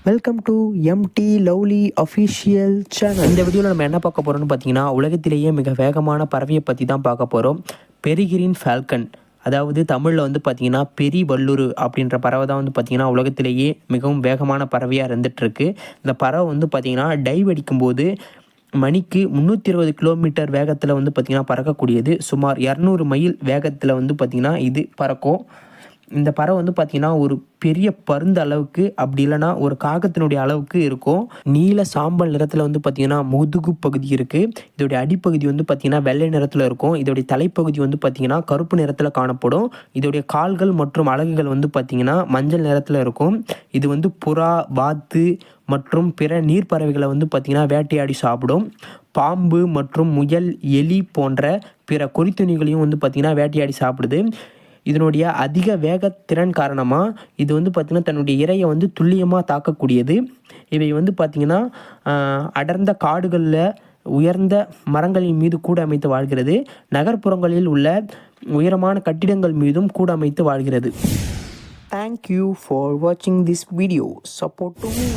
Welcome to MD lovely official channel. இந்த வீடியோவில் நம்ம என்ன பார்க்க போகிறோம்னு பார்த்தீங்கன்னா, உலகத்திலேயே மிக வேகமான பறவையை பற்றி தான் பார்க்க போகிறோம். பெரிகிரின் ஃபால்கன், அதாவது தமிழில் வந்து பார்த்திங்கன்னா பெரி வல்லுரு அப்படின்ற பறவை தான் வந்து பார்த்திங்கன்னா உலகத்திலேயே மிகவும் வேகமான பறவையாக இருந்துகிட்ருக்கு. இந்த பறவை வந்து பார்த்திங்கன்னா டைவ் அடிக்கும்போது மணிக்கு 320 கிலோமீட்டர் வேகத்தில் வந்து பார்த்திங்கன்னா பறக்கக்கூடியது. சுமார் 200 மைல் வேகத்தில் வந்து பார்த்திங்கன்னா இது பறக்கும். இந்த பறவை வந்து பார்த்திங்கன்னா ஒரு பெரிய பருந்து அளவுக்கு, அப்படி இல்லைனா ஒரு காகத்தினுடைய அளவுக்கு இருக்கும். நீல சாம்பல் நிறத்தில் வந்து பார்த்திங்கன்னா முதுகு பகுதி இருக்குது. இதோடைய அடிப்பகுதி வந்து பார்த்திங்கன்னா வெள்ளை நிறத்தில் இருக்கும். இதோடைய தலைப்பகுதி வந்து பார்த்திங்கன்னா கருப்பு நிறத்தில் காணப்படும். இதோடைய கால்கள் மற்றும் அலகுகள் வந்து பார்த்திங்கன்னா மஞ்சள் நிறத்தில் இருக்கும். இது வந்து புறா, வாத்து மற்றும் பிற நீர்ப்பறவைகளை வந்து பார்த்திங்கன்னா வேட்டையாடி சாப்பிடும். பாம்பு மற்றும் முயல், எலி போன்ற பிற கொறித்துணிகளையும் வந்து பார்த்திங்கன்னா வேட்டையாடி சாப்பிடுது. இதனுடைய அதிக வேகத்திறன் காரணமாக இது வந்து பார்த்திங்கன்னா தன்னுடைய இரையை வந்து துல்லியமாக தாக்கக்கூடியது. இவை வந்து பார்த்திங்கன்னா அடர்ந்த காடுகளில் உயர்ந்த மரங்களின் மீது கூடு அமைத்து வாழ்கிறது. நகர்ப்புறங்களில் உள்ள உயரமான கட்டிடங்கள் மீதும் கூடு அமைத்து வாழ்கிறது. தேங்க்யூ ஃபார் வாட்சிங் this video. Support to me.